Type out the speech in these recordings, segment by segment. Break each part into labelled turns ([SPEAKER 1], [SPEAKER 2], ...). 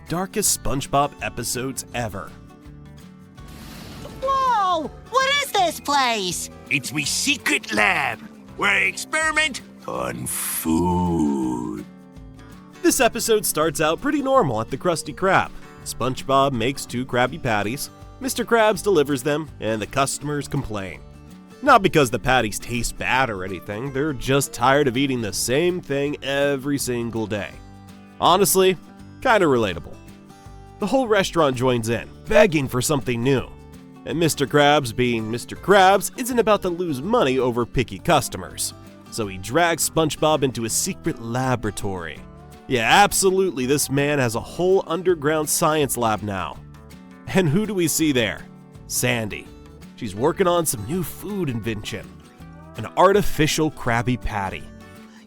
[SPEAKER 1] darkest SpongeBob episodes ever.
[SPEAKER 2] Whoa! What is this place?
[SPEAKER 3] It's me secret lab, where I experiment on food.
[SPEAKER 1] This episode starts out pretty normal at the Krusty Krab. SpongeBob makes 2 Krabby Patties, Mr. Krabs delivers them, and the customers complain. Not because the patties taste bad or anything, they're just tired of eating the same thing every single day. Honestly, kinda relatable. The whole restaurant joins in, begging for something new. And Mr. Krabs, being Mr. Krabs, isn't about to lose money over picky customers. So he drags SpongeBob into a secret laboratory. Yeah, absolutely, this man has a whole underground science lab now. And who do we see there? Sandy. She's working on some new food invention. An artificial Krabby Patty.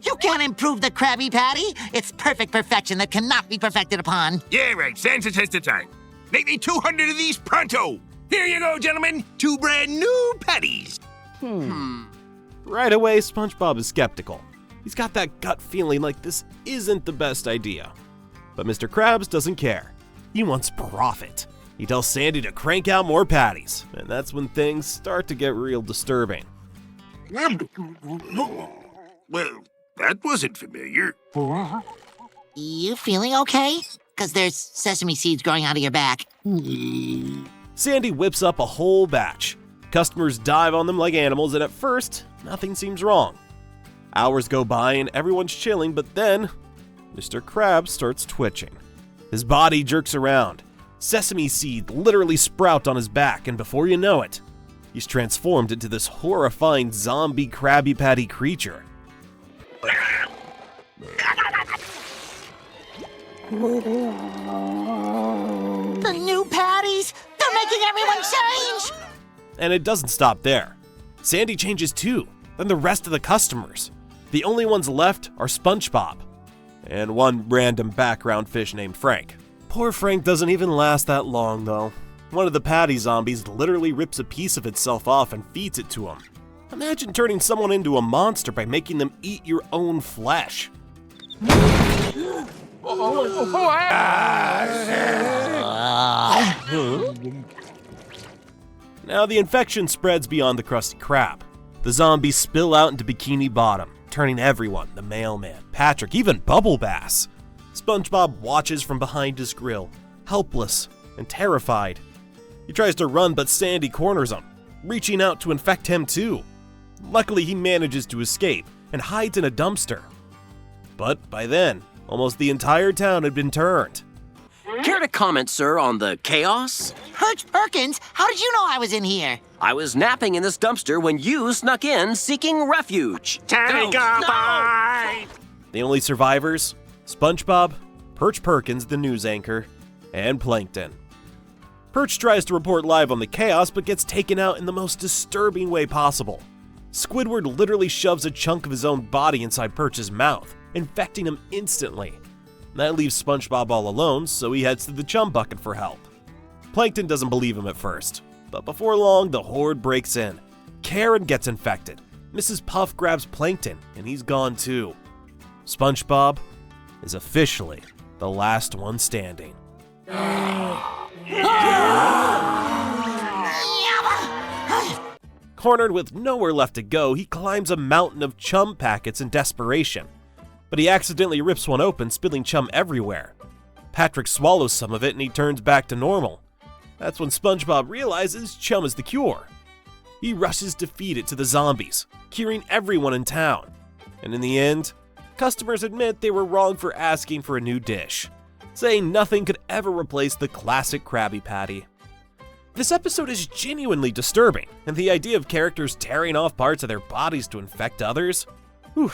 [SPEAKER 2] You can't improve the Krabby Patty. It's perfect perfection that cannot be perfected upon.
[SPEAKER 3] Yeah, right. Stands the test of time. Make me 200 of these pronto. Here you go, gentlemen. 2 brand new patties.
[SPEAKER 1] Right away, SpongeBob is skeptical. He's got that gut feeling like this isn't the best idea. But Mr. Krabs doesn't care. He wants profit. He tells Sandy to crank out more patties, and that's when things start to get real disturbing.
[SPEAKER 3] Well, that wasn't familiar.
[SPEAKER 2] You feeling okay? Because there's sesame seeds growing out of your back.
[SPEAKER 1] Sandy whips up a whole batch. Customers dive on them like animals, and at first, nothing seems wrong. Hours go by and everyone's chilling, but then Mr. Krabs starts twitching. His body jerks around. Sesame seed literally sprout on his back, and before you know it, he's transformed into this horrifying zombie Krabby Patty creature.
[SPEAKER 2] The new patties? They're making everyone change!
[SPEAKER 1] And it doesn't stop there. Sandy changes too, then the rest of the customers. The only ones left are SpongeBob and one random background fish named Frank. Poor Frank doesn't even last that long though. One of the patty zombies literally rips a piece of itself off and feeds it to him. Imagine turning someone into a monster by making them eat your own flesh. Now the infection spreads beyond the Krusty Krab. The zombies spill out into Bikini Bottom, turning everyone, the mailman, Patrick, even Bubble Bass. SpongeBob watches from behind his grill, helpless and terrified. He tries to run, but Sandy corners him, reaching out to infect him too. Luckily, he manages to escape and hides in a dumpster. But by then, almost the entire town had been turned.
[SPEAKER 4] Care to comment, sir, on the chaos?
[SPEAKER 2] Perkins, how did you know I was in here?
[SPEAKER 4] I was napping in this dumpster when you snuck in seeking refuge.
[SPEAKER 3] Take a bite!
[SPEAKER 1] The only survivors? SpongeBob, Perch Perkins, the news anchor, and Plankton. Perch tries to report live on the chaos, but gets taken out in the most disturbing way possible. Squidward literally shoves a chunk of his own body inside Perch's mouth, infecting him instantly. That leaves SpongeBob all alone, so he heads to the chum bucket for help. Plankton doesn't believe him at first, but before long, the horde breaks in. Karen gets infected. Mrs. Puff grabs Plankton, and he's gone too. SpongeBob is officially the last one standing. Cornered with nowhere left to go, he climbs a mountain of chum packets in desperation. But he accidentally rips one open, spilling chum everywhere. Patrick swallows some of it and he turns back to normal. That's when SpongeBob realizes chum is the cure. He rushes to feed it to the zombies, curing everyone in town. And in the end, customers admit they were wrong for asking for a new dish, saying nothing could ever replace the classic Krabby Patty. This episode is genuinely disturbing, and the idea of characters tearing off parts of their bodies to infect others,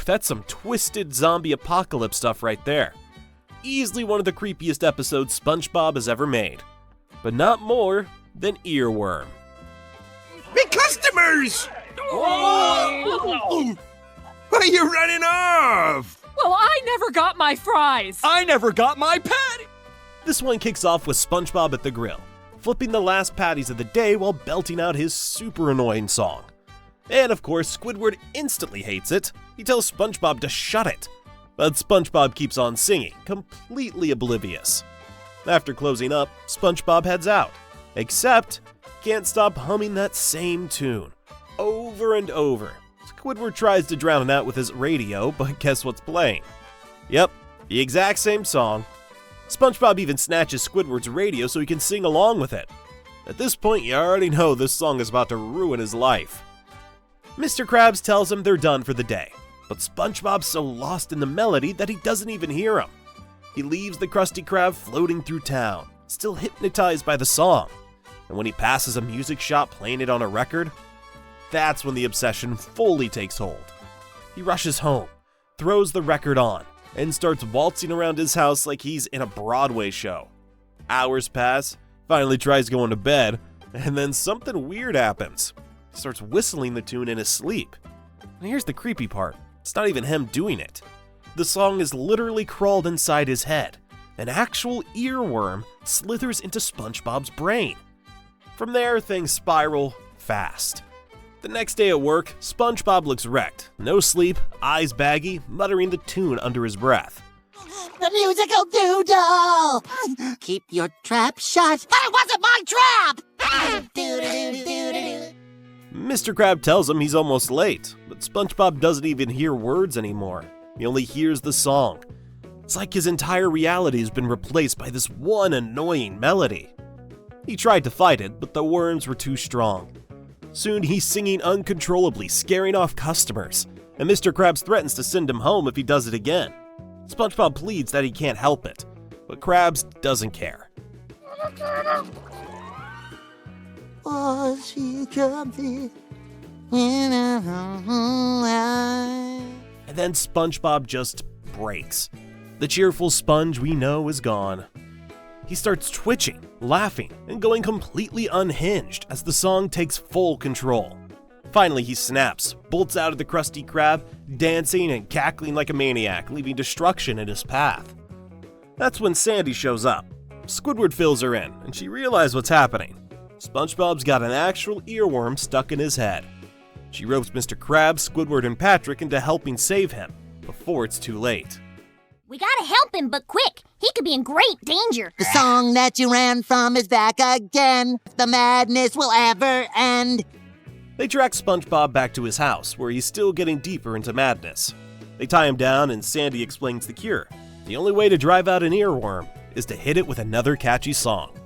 [SPEAKER 1] that's some twisted zombie apocalypse stuff right there. Easily one of the creepiest episodes SpongeBob has ever made, but not more than Earworm.
[SPEAKER 3] Me customers! Why are you running off?
[SPEAKER 5] Well, I never got my fries.
[SPEAKER 6] I never got my patty.
[SPEAKER 1] This one kicks off with SpongeBob at the grill, flipping the last patties of the day while belting out his super annoying song. And of course, Squidward instantly hates it. He tells SpongeBob to shut it. But SpongeBob keeps on singing, completely oblivious. After closing up, SpongeBob heads out. Except, can't stop humming that same tune over and over. Squidward tries to drown it out with his radio, but guess what's playing? Yep, the exact same song. SpongeBob even snatches Squidward's radio so he can sing along with it. At this point, you already know this song is about to ruin his life. Mr. Krabs tells him they're done for the day, but SpongeBob's so lost in the melody that he doesn't even hear him. He leaves the Krusty Krab floating through town, still hypnotized by the song. And when he passes a music shop playing it on a record, that's when the obsession fully takes hold. He rushes home, throws the record on, and starts waltzing around his house like he's in a Broadway show. Hours pass, finally tries going to bed, and then something weird happens. He starts whistling the tune in his sleep. And here's the creepy part, it's not even him doing it. The song is literally crawled inside his head. An actual earworm slithers into SpongeBob's brain. From there, things spiral fast. The next day at work, SpongeBob looks wrecked, no sleep, eyes baggy, muttering the tune under his breath.
[SPEAKER 2] The musical doodle! Keep your trap shut. But it wasn't my trap! Doo-doo-doo-doo-doo-doo.
[SPEAKER 1] Mr. Krab tells him he's almost late, but SpongeBob doesn't even hear words anymore. He only hears the song. It's like his entire reality has been replaced by this one annoying melody. He tried to fight it, but the worms were too strong. Soon he's singing uncontrollably, scaring off customers, and Mr. Krabs threatens to send him home if he does it again. SpongeBob pleads that he can't help it, but Krabs doesn't care.
[SPEAKER 2] Oh, she comes in.
[SPEAKER 1] And then SpongeBob just breaks. The cheerful sponge we know is gone. He starts twitching, laughing, and going completely unhinged as the song takes full control. Finally, he snaps, bolts out of the Krusty Krab, dancing and cackling like a maniac, leaving destruction in his path. That's when Sandy shows up. Squidward fills her in, and she realizes what's happening. SpongeBob's got an actual earworm stuck in his head. She ropes Mr. Krabs, Squidward, and Patrick into helping save him before it's too late.
[SPEAKER 6] We gotta help him, but quick! He could be in great danger!
[SPEAKER 2] The song that you ran from is back again. The madness will ever end.
[SPEAKER 1] They track SpongeBob back to his house, where he's still getting deeper into madness. They tie him down, and Sandy explains the cure. The only way to drive out an earworm is to hit it with another catchy song.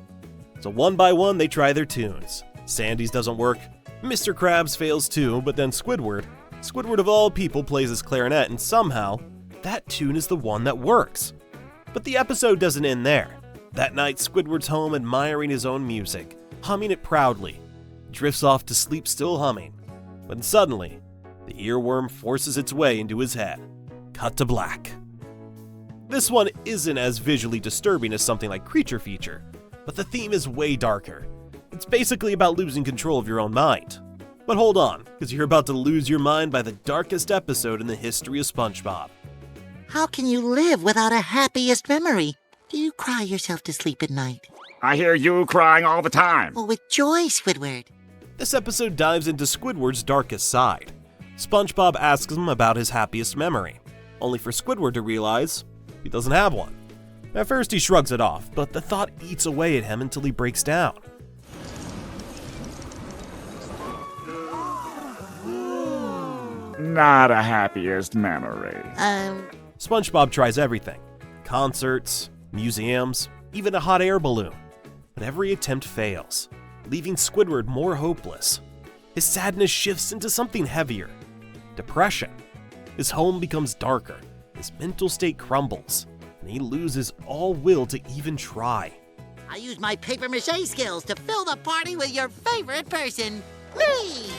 [SPEAKER 1] So one by one, they try their tunes. Sandy's doesn't work. Mr. Krabs fails too, but then Squidward of all people plays his clarinet, and somehow, that tune is the one that works. But the episode doesn't end there. That night, Squidward's home admiring his own music, humming it proudly. Drifts off to sleep still humming. When suddenly, the earworm forces its way into his head. Cut to black. This one isn't as visually disturbing as something like Creature Feature, but the theme is way darker. It's basically about losing control of your own mind. But hold on, because you're about to lose your mind by the darkest episode in the history of SpongeBob.
[SPEAKER 2] How can you live without a happiest memory? Do you cry yourself to sleep at night?
[SPEAKER 7] I hear you crying all the time.
[SPEAKER 2] Oh, with joy, Squidward.
[SPEAKER 1] This episode dives into Squidward's darkest side. SpongeBob asks him about his happiest memory, only for Squidward to realize he doesn't have one. At first he shrugs it off, but the thought eats away at him until he breaks down.
[SPEAKER 7] Not a happiest memory.
[SPEAKER 1] SpongeBob tries everything. Concerts, museums, even a hot air balloon. But every attempt fails, leaving Squidward more hopeless. His sadness shifts into something heavier. Depression. His home becomes darker, his mental state crumbles, and he loses all will to even try.
[SPEAKER 2] I use my papier-mâché skills to fill the party with your favorite person, me!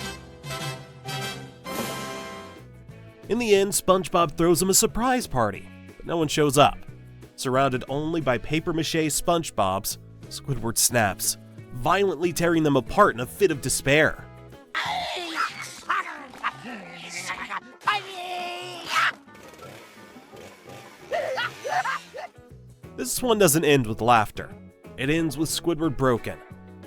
[SPEAKER 1] In the end, SpongeBob throws him a surprise party, but no one shows up. Surrounded only by papier-mâché SpongeBobs, Squidward snaps, violently tearing them apart in a fit of despair. This one doesn't end with laughter. It ends with Squidward broken,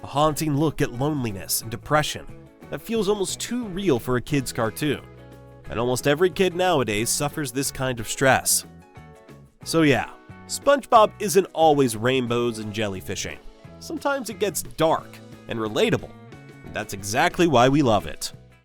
[SPEAKER 1] a haunting look at loneliness and depression that feels almost too real for a kid's cartoon. And almost every kid nowadays suffers this kind of stress. So yeah, SpongeBob isn't always rainbows and jellyfishing. Sometimes it gets dark and relatable. And that's exactly why we love it.